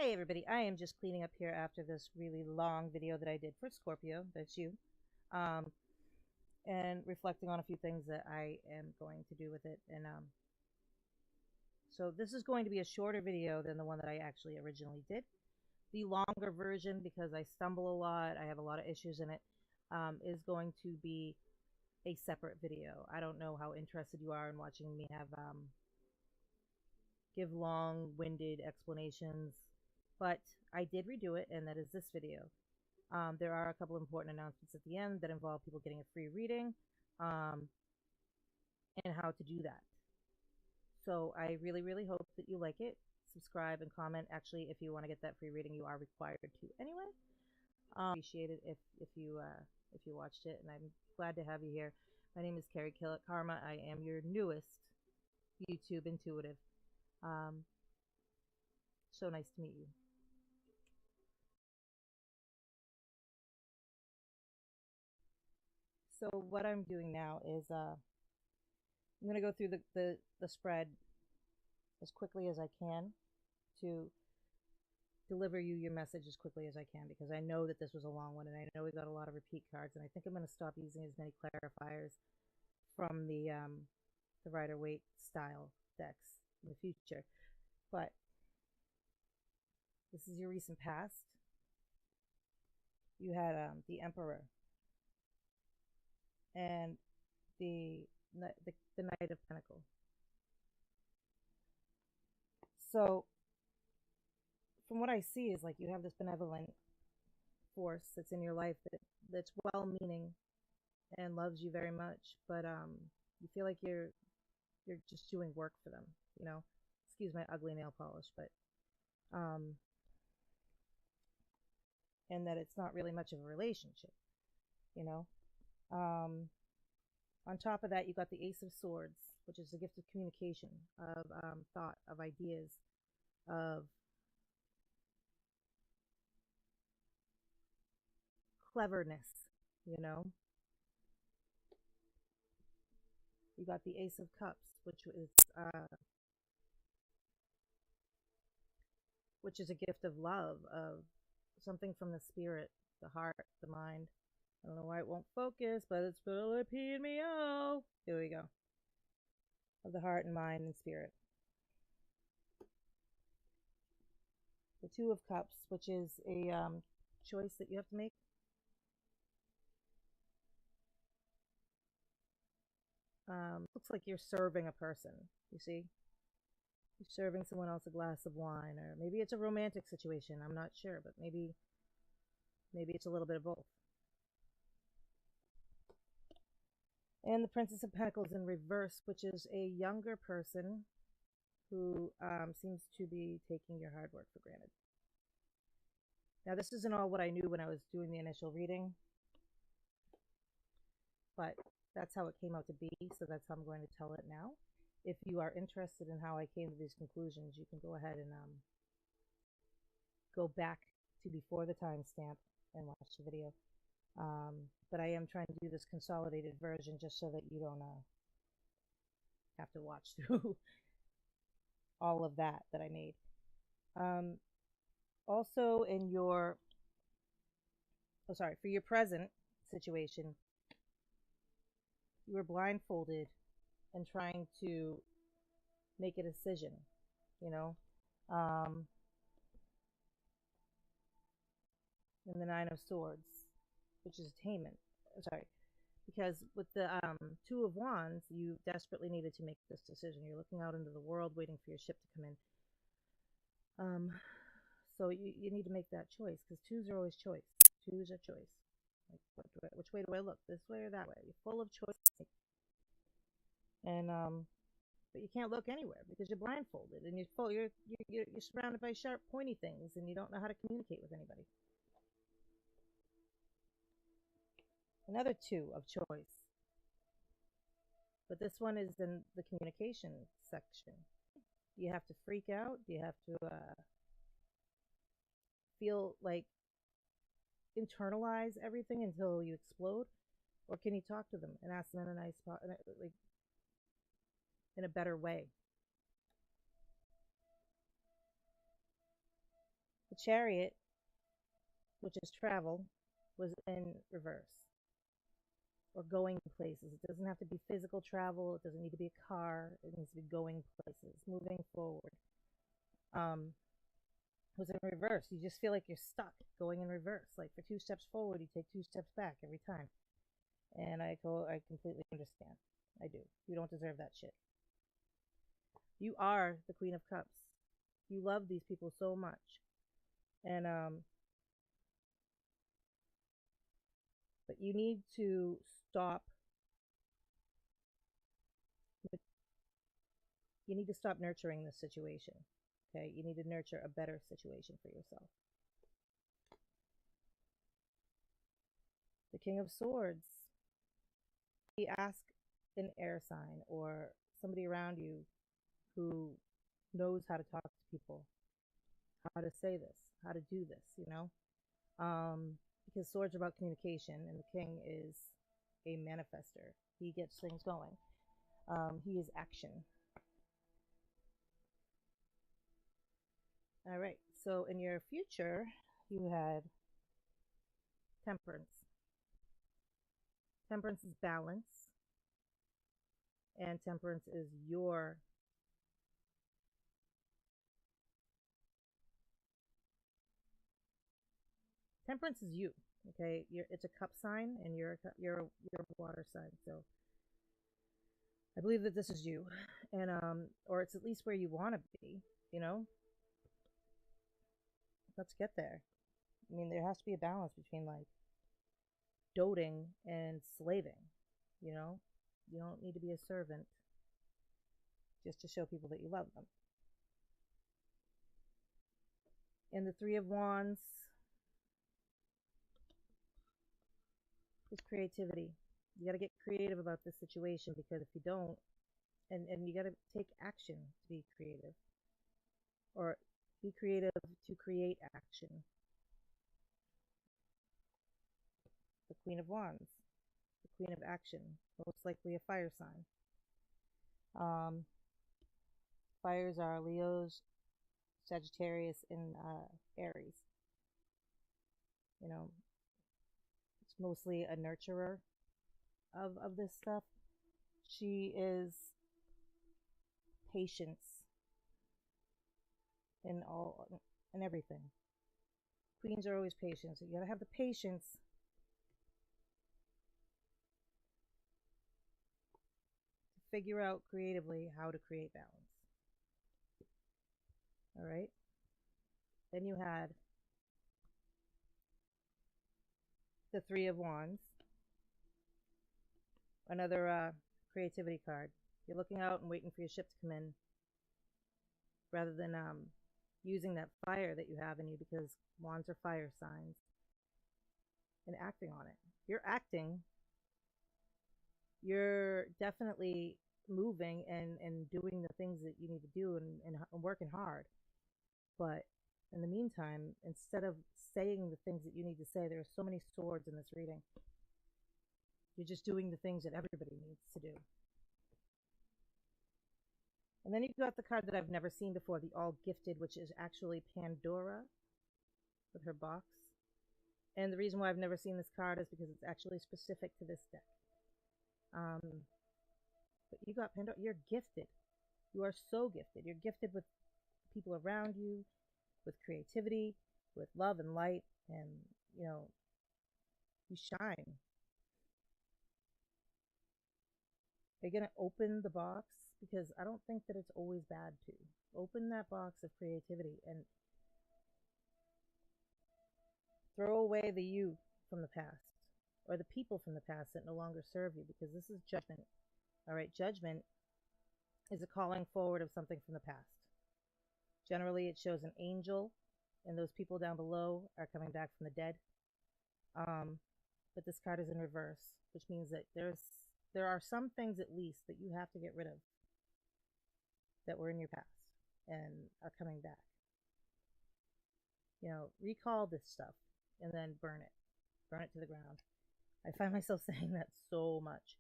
Hey everybody, I am just cleaning up here after this really long video that I did for Scorpio, that's you, um, and reflecting on a few things that I am going to do with it. So this is going to be a shorter video than the one that I actually originally did. The longer version, because I stumble a lot, I have a lot of issues in it, is going to be a separate video. I don't know how interested you are in watching me have give long-winded explanations, but I did redo it, and that is this video. There are a couple important announcements at the end that involve people getting a free reading um, and how to do that. So I really, really hope that you like it. Subscribe and comment. Actually, if you want to get that free reading, you are required to anyway. Appreciate it if you watched it, and I'm glad to have you here. My name is Carrie Killick Karma. I am your newest YouTube intuitive. Um, so nice to meet you. So what I'm doing now is I'm going to go through the spread as quickly as I can to deliver you your message as quickly as I can, because I know that this was a long one and I know we got a lot of repeat cards, and I think I'm going to stop using as many clarifiers from the Rider-Waite style decks in the future. But this is your recent past. You had the Emperor and the Knight of Pentacles. So from what I see is like you have this benevolent force that's in your life that's well-meaning and loves you very much, but you feel like you're just doing work for them, you know. Excuse my ugly nail polish, but um, and that it's not really much of a relationship, you know. Um, on top of that, you got the Ace of Swords, which is the gift of communication, of thought, of ideas, of cleverness, you know. You got the Ace of Cups, which is a gift of love, of something from the spirit, the heart, the mind. I don't know why it won't focus, but it's Philippine me. Oh, here we go. Of the heart and mind and spirit. The Two of Cups, which is a choice that you have to make. Looks like you're serving a person, you see? You're serving someone else a glass of wine, or maybe it's a romantic situation. I'm not sure, but maybe it's a little bit of both. And the Princess of Pentacles in reverse, which is a younger person who seems to be taking your hard work for granted. Now, this isn't all what I knew when I was doing the initial reading, but that's how it came out to be, so that's how I'm going to tell it now. If you are interested in how I came to these conclusions, you can go ahead and go back to before the timestamp and watch the video. But I am trying to do this consolidated version just so that you don't have to watch through all of that I made. Also in your, for your present situation, you were blindfolded and trying to make a decision, you know. And the Nine of Swords, which is attainment. Because with the Two of Wands, you desperately needed to make this decision. You're looking out into the world, waiting for your ship to come in. So you need to make that choice, because twos are always choice. Twos are choice. Like, which way do I look? This way or that way? You're full of choice. And but you can't look anywhere because you're blindfolded and you're surrounded by sharp, pointy things, and you don't know how to communicate with anybody. Another two of choice, but this one is in the communication section. Do you have to freak out? Do you have to feel like internalize everything until you explode, or can you talk to them and ask them in a nice spot, like in a better way? Chariot, which is travel, was in reverse, or going places. It doesn't have to be physical travel. It doesn't need to be a car. It needs to be going places, moving forward. Was in reverse. You just feel like you're stuck going in reverse. Like for 2 steps forward, you take 2 steps back every time. And I completely understand. I do. You don't deserve that shit. You are the Queen of Cups. You love these people so much. And but you need to stop. You need to stop nurturing this situation. Okay? You need to nurture a better situation for yourself. The King of Swords. We ask an air sign or somebody around you who knows how to talk to people, how to say this, how to do this, you know? Because swords are about communication, and the king is a manifester. He gets things going. He is action. All right. So in your future, you had temperance. Temperance is balance, and temperance is your temperance is you. Okay, it's a cup sign, and you're a water sign. So I believe that this is you, and or it's at least where you want to be. You know, let's get there. I mean, there has to be a balance between like doting and slaving. You know, you don't need to be a servant just to show people that you love them. And the Three of Wands is creativity. You got to get creative about this situation, because if you don't, and you got to take action to be creative, or be creative to create action. The Queen of Wands, the Queen of Action, most likely a fire sign. Fires are Leos, Sagittarius, and Aries. You know, it's mostly a nurturer of this stuff. She is patience in everything. Queens are always patient, so you gotta have the patience to figure out creatively how to create balance. All right. Then you had the Three of Wands, another creativity card. You're looking out and waiting for your ship to come in, rather than using that fire that you have in you, because wands are fire signs, and acting on it. You're acting. You're definitely moving and doing the things that you need to do, and working hard. But in the meantime, instead of saying the things that you need to say, there are so many swords in this reading. You're just doing the things that everybody needs to do. And then you've got the card that I've never seen before, the All Gifted, which is actually Pandora with her box. And the reason why I've never seen this card is because it's actually specific to this deck. But you got Pandora. You're gifted. You are so gifted. You're gifted with people around you, with creativity, with love and light, and, you know, you shine. You're going to open the box, because I don't think that it's always bad to open that box of creativity and throw away the you from the past, or the people from the past that no longer serve you, because this is judgment. All right, judgment is a calling forward of something from the past. Generally, it shows an angel, and those people down below are coming back from the dead. But this card is in reverse, which means that there are some things, at least, that you have to get rid of that were in your past and are coming back. You know, recall this stuff and then burn it to the ground. I find myself saying that so much.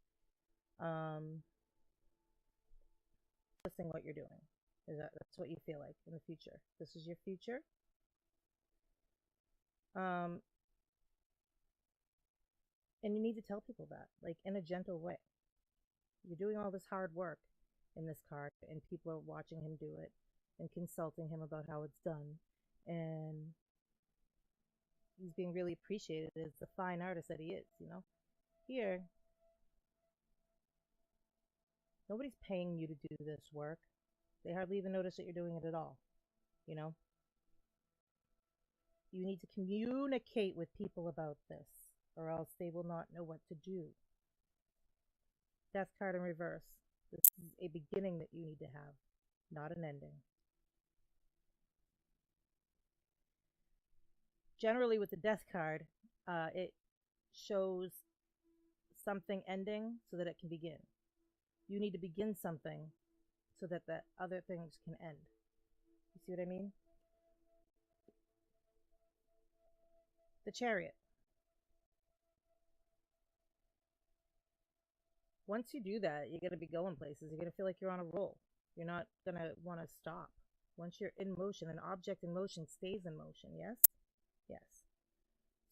Listening what you're doing, that's what you feel like in the future. This is your future. Um, and you need to tell people that, like in a gentle way. You're doing all this hard work in this card, and people are watching him do it and consulting him about how it's done. And he's being really appreciated as the fine artist that he is, you know? Here, nobody's paying you to do this work. They hardly even notice that you're doing it at all, you know? You need to communicate with people about this, or else they will not know what to do. Death card in reverse. This is a beginning that you need to have, not an ending. Generally, with the death card, it shows something ending so that it can begin. You need to begin something so that the other things can end. You see what I mean? The Chariot. Once you do that, you're going to be going places. You're going to feel like you're on a roll. You're not going to want to stop. Once you're in motion, an object in motion stays in motion, yes? Yes.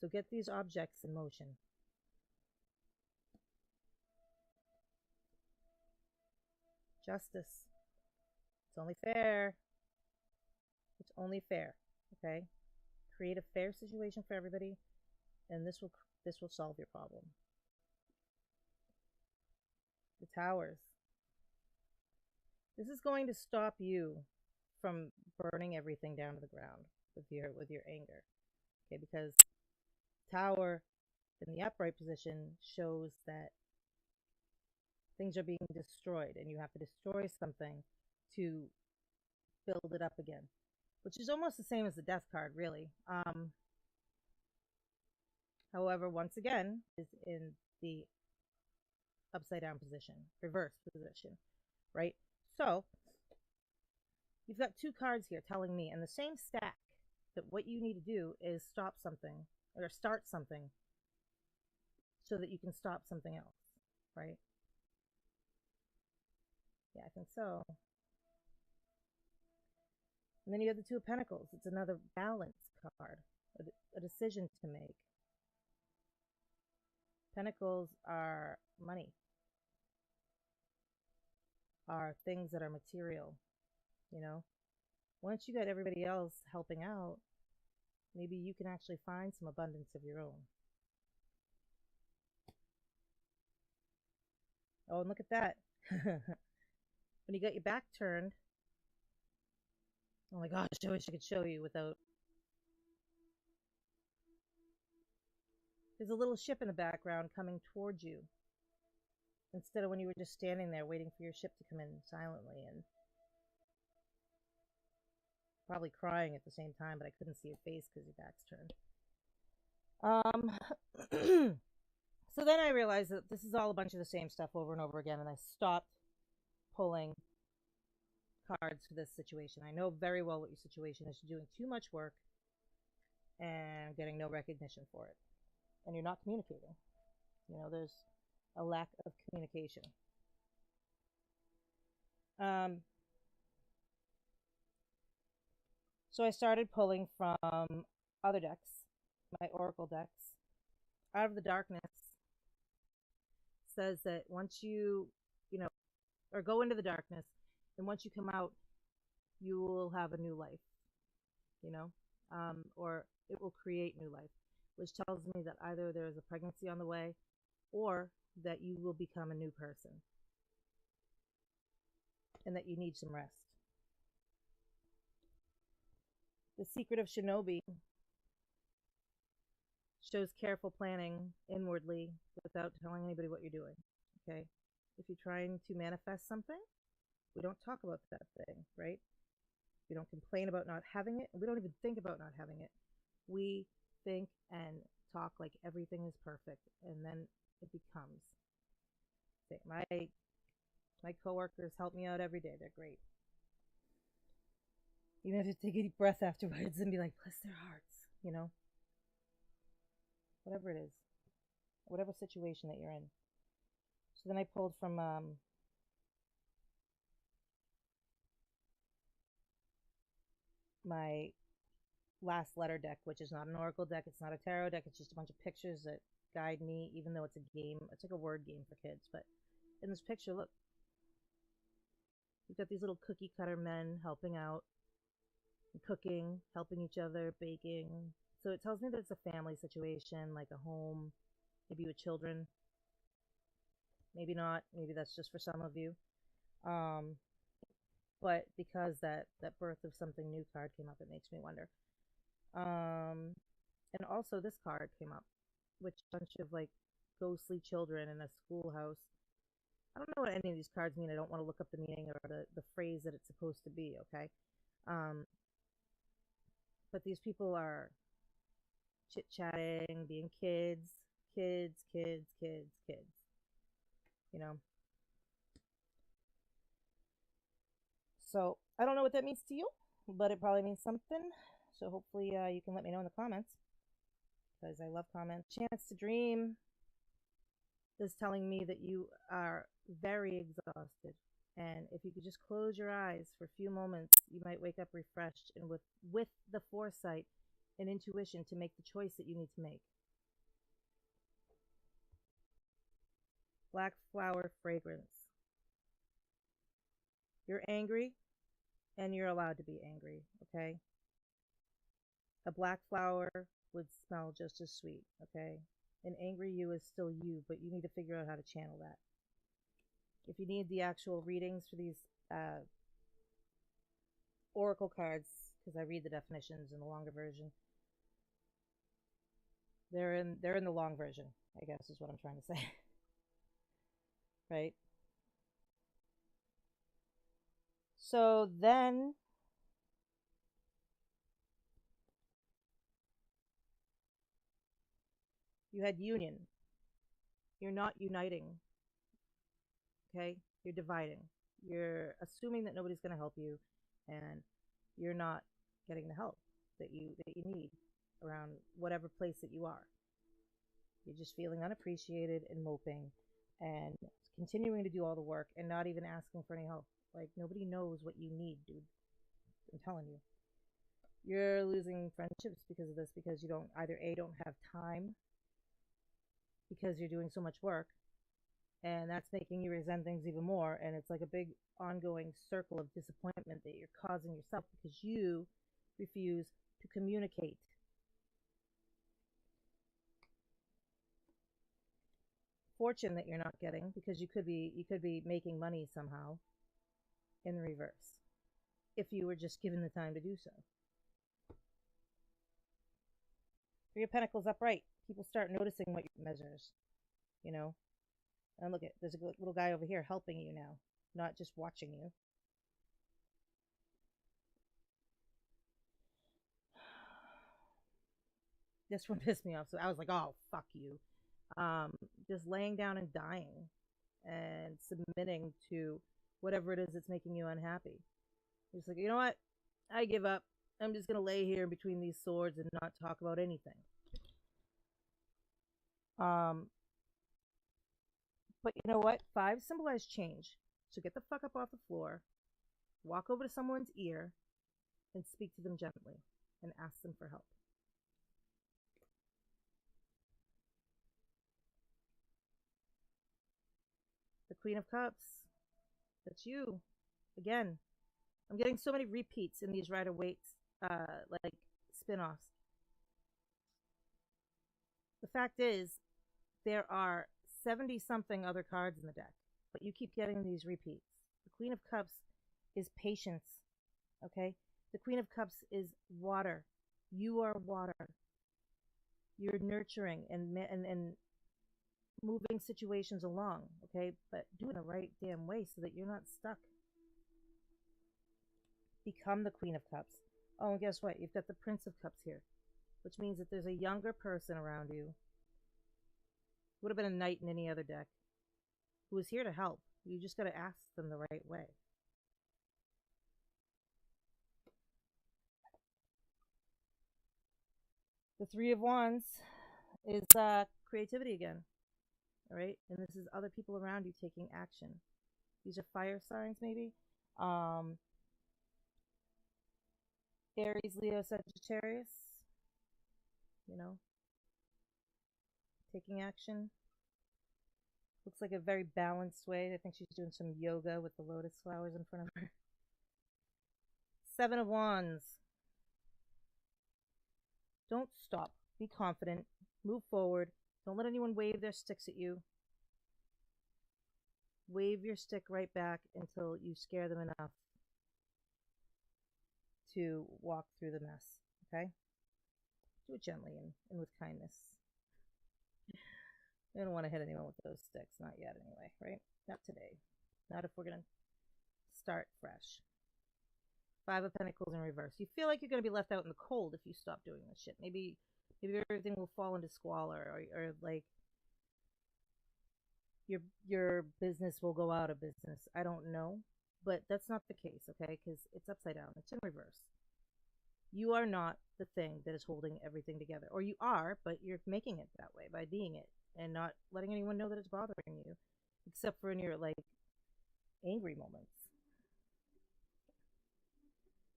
So get these objects in motion. Justice. It's only fair. It's only fair, okay? Create a fair situation for everybody, and this will solve your problem. The Towers. This is going to stop you from burning everything down to the ground with your anger, okay? Because Tower in the upright position shows that things are being destroyed, and you have to destroy something to build it up again, which is almost the same as the Death card, really. However, once again, is in the upside down position, reverse position, right? So you've got two cards here telling me in the same stack that what you need to do is stop something or start something so that you can stop something else, right? Yeah, I think so. And then you have the Two of Pentacles. It's another balance card, a decision to make. Pentacles are money, are things that are material, you know? Once you got everybody else helping out, maybe you can actually find some abundance of your own. Oh, and look at that. When you got your back turned, oh my gosh, I wish I could show you without. There's a little ship in the background coming towards you, instead of when you were just standing there waiting for your ship to come in silently and probably crying at the same time, but I couldn't see your face because your back's turned. So then I realized that this is all a bunch of the same stuff over and over again, and I stopped pulling cards for this situation. I know very well what your situation is. You're doing too much work and getting no recognition for it, and you're not communicating. You know, there's a lack of communication. So I started pulling from other decks, my oracle decks. Out of the Darkness says that once you know, or go into the darkness, and once you come out, you will have a new life, you know, or it will create new life, which tells me that either there is a pregnancy on the way or that you will become a new person and that you need some rest. The Secret of Shinobi shows careful planning inwardly without telling anybody what you're doing, okay? If you're trying to manifest something, we don't talk about that thing, right? We don't complain about not having it, and we don't even think about not having it. We think and talk like everything is perfect, and then it becomes. My coworkers help me out every day. They're great. You have to take a deep breath afterwards and be like, bless their hearts, you know? Whatever it is, whatever situation that you're in. So then I pulled from my last letter deck, which is not an oracle deck. It's not a tarot deck. It's just a bunch of pictures that guide me, even though it's a game. It's like a word game for kids. But in this picture, look, you've got these little cookie cutter men helping out, cooking, helping each other, baking. So it tells me that it's a family situation, like a home, maybe with children. Maybe not. Maybe that's just for some of you. Um, but because that birth of something new card came up, it makes me wonder. And also this card came up, which bunch of like ghostly children in a schoolhouse. I don't know what any of these cards mean. I don't want to look up the meaning or the phrase that it's supposed to be, okay? Um, but these people are chit-chatting, being kids, kids, kids, kids, kids, you know? So I don't know what that means to you, but it probably means something. So hopefully you can let me know in the comments, because I love comments. Chance to dream is telling me that you are very exhausted. And if you could just close your eyes for a few moments, you might wake up refreshed and with the foresight and intuition to make the choice that you need to make. Black flower fragrance. You're angry, and you're allowed to be angry, okay? A black flower would smell just as sweet, okay? An angry you is still you, but you need to figure out how to channel that. If you need the actual readings for these oracle cards, because I read the definitions in the longer version, they're in the long version, I guess is what I'm trying to say. Right? So then you had union. You're not uniting. Okay? You're dividing. You're assuming that nobody's going to help you, and you're not getting the help that you need around whatever place that you are. You're just feeling unappreciated and moping and continuing to do all the work and not even asking for any help. Like, nobody knows what you need, dude. I'm telling you. You're losing friendships because of this, because you don't either don't have time because you're doing so much work, and that's making you resent things even more, and it's like a big ongoing circle of disappointment that you're causing yourself because you refuse to communicate. Fortune that you're not getting because you could be making money somehow in reverse if you were just given the time to do so. Three of Pentacles upright. People start noticing what your measures, you know. And look, there's a little guy over here helping you now, not just watching you. This one pissed me off, so I was like, oh, fuck you. Just laying down and dying and submitting to whatever it is that's making you unhappy. You're just like, you know what? I give up. I'm just going to lay here between these swords and not talk about anything. But you know what? Five symbolize change. So get the fuck up off the floor, walk over to someone's ear, and speak to them gently and ask them for help. The Queen of Cups. That's you. Again, I'm getting so many repeats in these Rider-Waite like spin-offs. The fact is, there are 70-something other cards in the deck, but you keep getting these repeats. The Queen of Cups is patience, okay? The Queen of Cups is water. You are water. You're nurturing and moving situations along, okay? But do it the right damn way so that you're not stuck. Become the Queen of Cups. Oh, and guess what? You've got the Prince of Cups here, which means that there's a younger person around you. Would have been a knight in any other deck, who is here to help. You just got to ask them the right way. The Three of Wands is creativity again. All right, and this is other people around you taking action. These are fire signs, maybe. Aries, Leo, Sagittarius, you know, taking action. Looks like a very balanced way. I think she's doing some yoga with the lotus flowers in front of her. Seven of Wands. Don't stop. Be confident. Move forward. Don't let anyone wave their sticks at you. Wave your stick right back until you scare them enough to walk through the mess. Okay? Do it gently and with kindness. I don't want to hit anyone with those sticks. Not yet, anyway, right? Not today. Not if we're going to start fresh. Five of Pentacles in reverse. You feel like you're going to be left out in the cold if you stop doing this shit. Maybe everything will fall into squalor, or like your business will go out of business. I don't know, but that's not the case, okay? Because it's upside down. It's in reverse. You are not the thing that is holding everything together, or you are, but you're making it that way by being it and not letting anyone know that it's bothering you, except for in your like angry moments.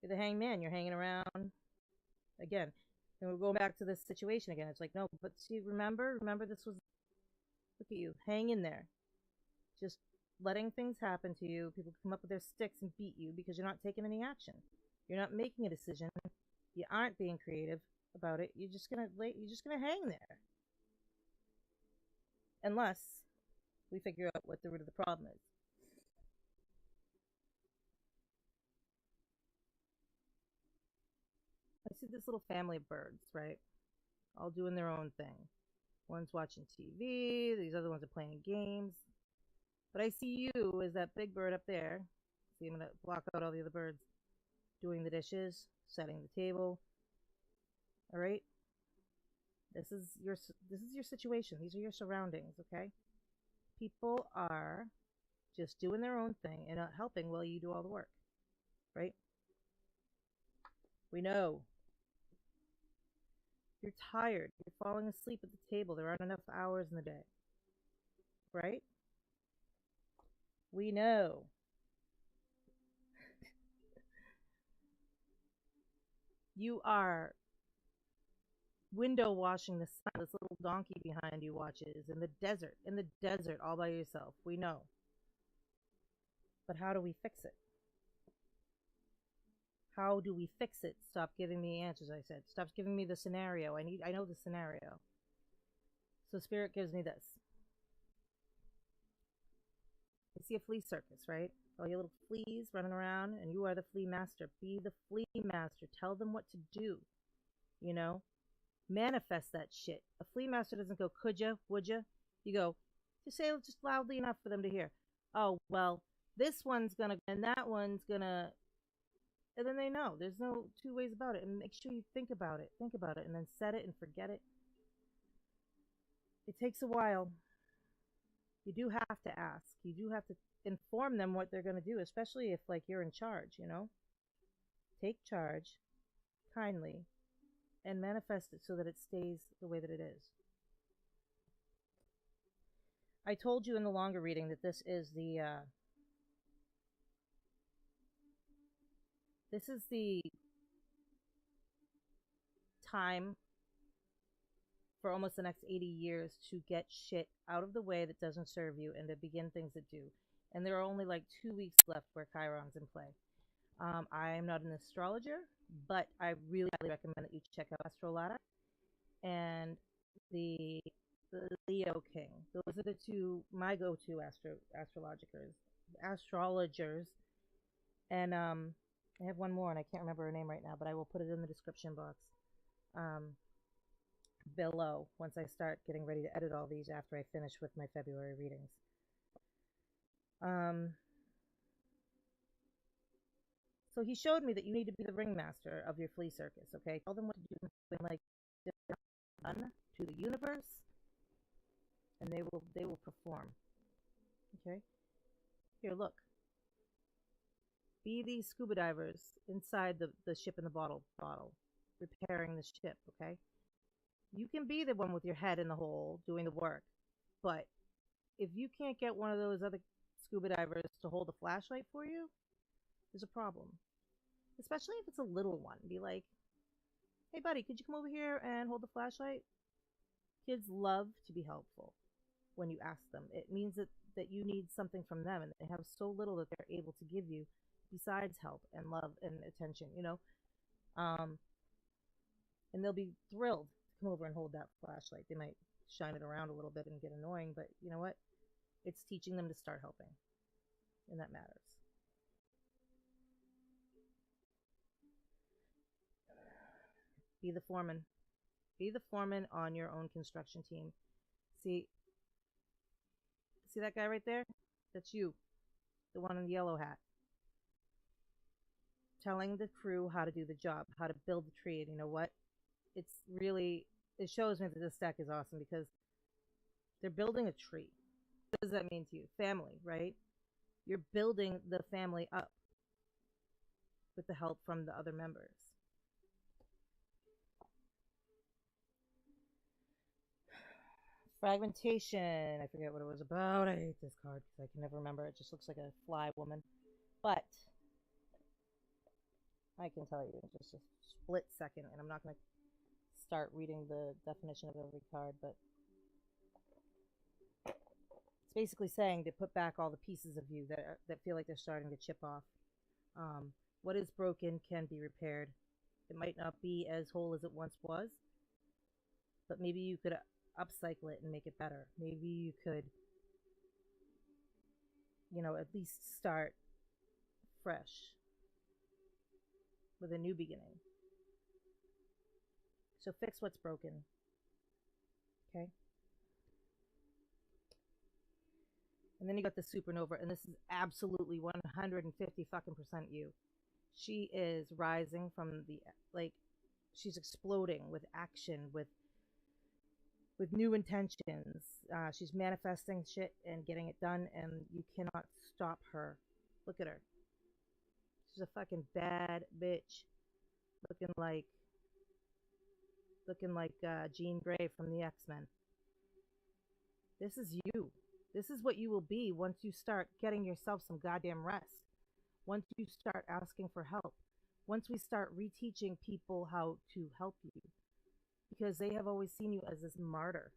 You're the hangman. You're hanging around again. And we're going back to this situation again. It's like, no, but see, remember this was, look at you, hang in there. Just letting things happen to you. People come up with their sticks and beat you because you're not taking any action. You're not making a decision. You aren't being creative about it. You're just gonna hang there. Unless we figure out what the root of the problem is. I see this little family of birds, right? All doing their own thing. One's watching TV, these other ones are playing games. But I see you as that big bird up there. See, I'm going to block out all the other birds. Doing the dishes, setting the table. All right? This is your situation. These are your surroundings, okay? People are just doing their own thing and not helping while you do all the work. Right? We know. You're tired. You're falling asleep at the table. There aren't enough hours in the day. Right? We know. You are window washing the sun. This little donkey behind you watches in the desert all by yourself. We know. But how do we fix it? How do we fix it? Stop giving me answers, I said. Stop giving me the scenario. I know the scenario. So Spirit gives me this. I see a flea circus, right? All your little fleas running around, and you are the flea master. Be the flea master. Tell them what to do. You know? Manifest that shit. A flea master doesn't go, could ya? Would ya? You go, just say it just loudly enough for them to hear. Oh, well, this one's gonna, and that one's gonna, and then they know. There's no two ways about it. And make sure you think about it, and then set it and forget it. It takes a while. You do have to ask. You do have to inform them what they're going to do, especially if, like, you're in charge, you know? Take charge kindly and manifest it so that it stays the way that it is. I told you in the longer reading that this is the time for almost the next 80 years to get shit out of the way that doesn't serve you and to begin things that do. And there are only like 2 weeks left where Chiron's in play. I am not an astrologer, but I really highly recommend that you check out Astrolata and the Leo King. Those are the two, my go-to astrologers. And I have one more, and I can't remember her name right now, but I will put it in the description box below once I start getting ready to edit all these after I finish with my February readings. So he showed me that you need to be the ringmaster of your flea circus, okay? Tell them what to do, like, to the universe, and they will perform. Okay? Here, look. Be these scuba divers inside the ship in the bottle, repairing the ship, okay? You can be the one with your head in the hole doing the work, but if you can't get one of those other scuba divers to hold a flashlight for you, there's a problem. especially if it's a little one. Be like, hey, buddy, could you come over here and hold the flashlight? Kids love to be helpful when you ask them. It means that you need something from them, and they have so little that they're able to give you besides help and love and attention, you know? Um, and they'll be thrilled to come over and hold that flashlight. They might shine it around a little bit and get annoying, but you know what? It's teaching them to start helping, and that matters. Be the foreman. Be the foreman on your own construction team. See, see that guy right there? That's you, the one in the yellow hat. Telling the crew how to do the job, how to build the tree. And you know what? It's really, it shows me that this deck is awesome because they're building a tree. What does that mean to you? Family, right? You're building the family up with the help from the other members. Fragmentation. I forget what it was about. I hate this card because I can never remember. It just looks like a fly woman. But I can tell you in just a split second, and I'm not going to start reading the definition of every card, but it's basically saying to put back all the pieces of you that feel like they're starting to chip off. What is broken can be repaired. It might not be as whole as it once was, but maybe you could upcycle it and make it better. Maybe you could, you know, at least start fresh with a new beginning. So fix what's broken. Okay? And then you got the supernova, and this is absolutely 150 fucking percent you. She is rising from the, like, she's exploding with action, with new intentions. She's manifesting shit and getting it done, and you cannot stop her. Look at her. She's a fucking bad bitch, looking like Jean Grey from the X-Men. This is you. This is what you will be once you start getting yourself some goddamn rest. Once you start asking for help. Once we start reteaching people how to help you. Because they have always seen you as this martyr.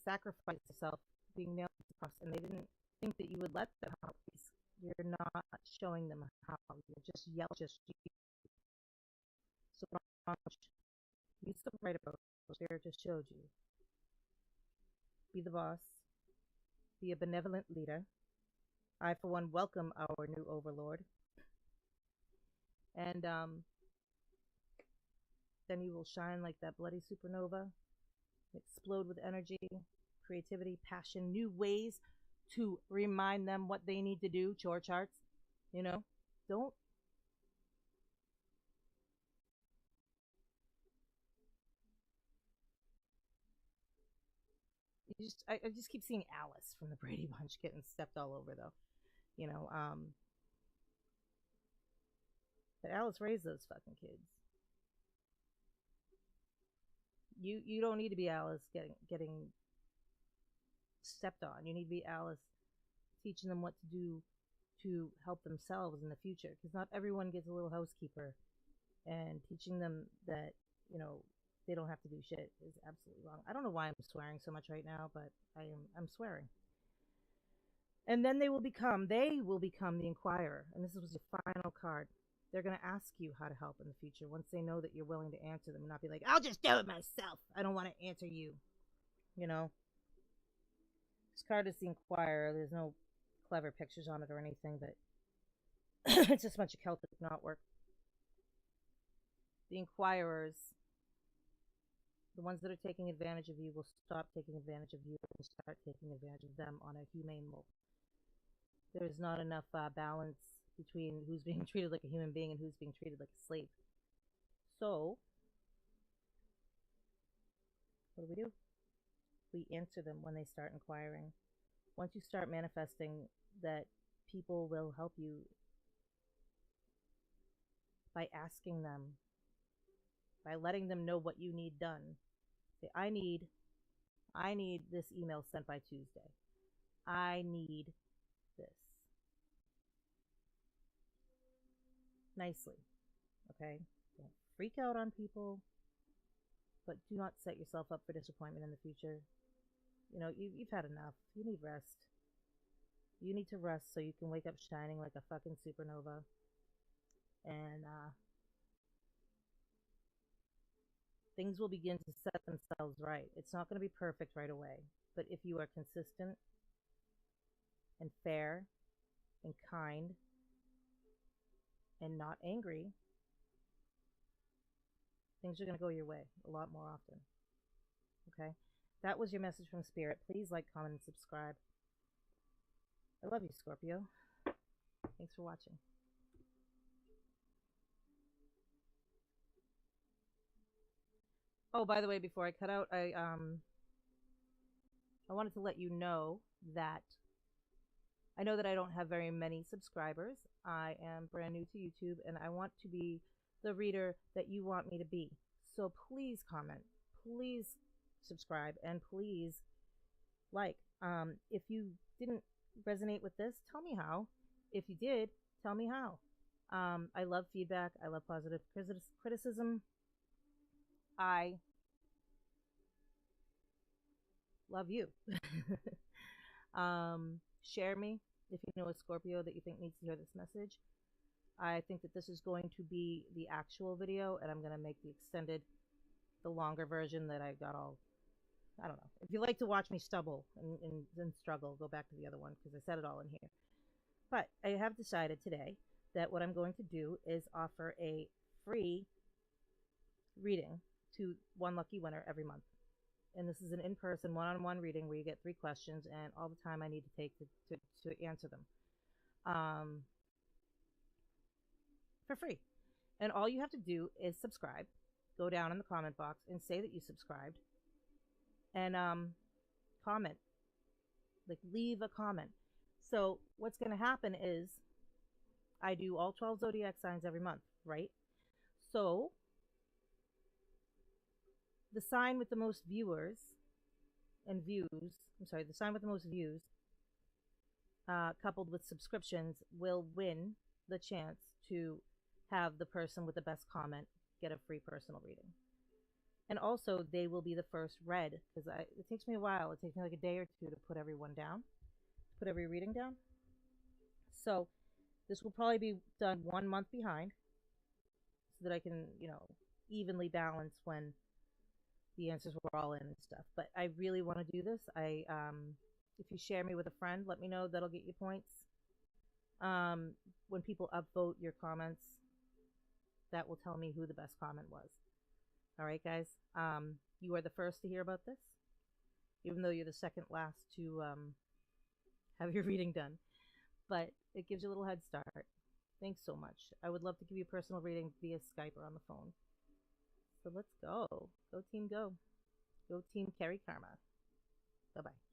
Sacrifice yourself, being nailed to the cross, and they didn't think that you would let them help you. You're not showing them how. You're just yelling, just you. So use the right approach. Spirit just showed you. Be the boss. Be a benevolent leader. I, for one, welcome our new overlord. And then you will shine like that bloody supernova. Explode with energy, creativity, passion, new ways to remind them what they need to do. Chore charts, you know. Don't. I just keep seeing Alice from the Brady Bunch getting stepped all over, though. You know, but Alice raised those fucking kids. You don't need to be Alice getting stepped on. You need to be Alice teaching them what to do to help themselves in the future, because not everyone gets a little housekeeper, and teaching them that, you know, they don't have to do shit is absolutely wrong. I don't know why I'm swearing so much right now, but I'm swearing. And then they will become the Inquirer, and this was your final card. They're going to ask you how to help in the future once they know that you're willing to answer them, and not be like, I'll just do it myself. I don't want to answer you. You know? This card is the Inquirer. There's no clever pictures on it or anything, but it's just a bunch of Celtic knotwork. The Inquirers, the ones that are taking advantage of you, will stop taking advantage of you and start taking advantage of them on a humane level. There's not enough balance between who's being treated like a human being and who's being treated like a slave. So, what do? We answer them when they start inquiring. Once you start manifesting that people will help you by asking them, by letting them know what you need done. Say, I need this email sent by Tuesday. I need this. nicely. Okay? Don't freak out on people, but do not set yourself up for disappointment in the future. You know, you've had enough. You need rest. You need to rest so you can wake up shining like a fucking supernova. And things will begin to set themselves right. It's not going to be perfect right away. But if you are consistent and fair and kind and not angry, things are going to go your way a lot more often. Okay? That was your message from Spirit. Please like, comment, and subscribe. I love you, Scorpio. Thanks for watching. Oh, by the way, before I cut out, I wanted to let you know that I know that I don't have very many subscribers. I am brand new to YouTube, and I want to be the reader that you want me to be. So please comment, please subscribe, and please like. If you didn't resonate with this, tell me how. If you did, tell me how. I love feedback. I love positive criticism. I love you. Share me if you know a Scorpio that you think needs to hear this message. I think that this is going to be the actual video, and I'm going to make the extended, the longer version that I got all, I don't know. If you like to watch me stumble and struggle, go back to the other one because I said it all in here. But I have decided today that what I'm going to do is offer a free reading to one lucky winner every month. And this is an in-person one-on-one reading where you get 3 questions and all the time I need to take to answer them for free. And all you have to do is subscribe. Go down in the comment box and say that you subscribed, and comment, like leave a comment. So what's going to happen is I do all 12 zodiac signs every month, right? So the sign with the most viewers and views, the sign with the most views, coupled with subscriptions, will win the chance to have the person with the best comment get a free personal reading. And also, they will be the first read, because it takes me a while. It takes me like a day or 2 to put everyone down, put every reading down. So this will probably be done 1 month behind, so that I can, you know, evenly balance when the answers were all in and stuff. But I really want to do this. If you share me with a friend, let me know. That'll get you points. When people upvote your comments, that will tell me who the best comment was. All right, guys. You are the first to hear about this, even though you're the second last to have your reading done. But it gives you a little head start. Thanks so much. I would love to give you a personal reading via Skype or on the phone. So let's go. Go team go. Go team carry karma. Bye-bye.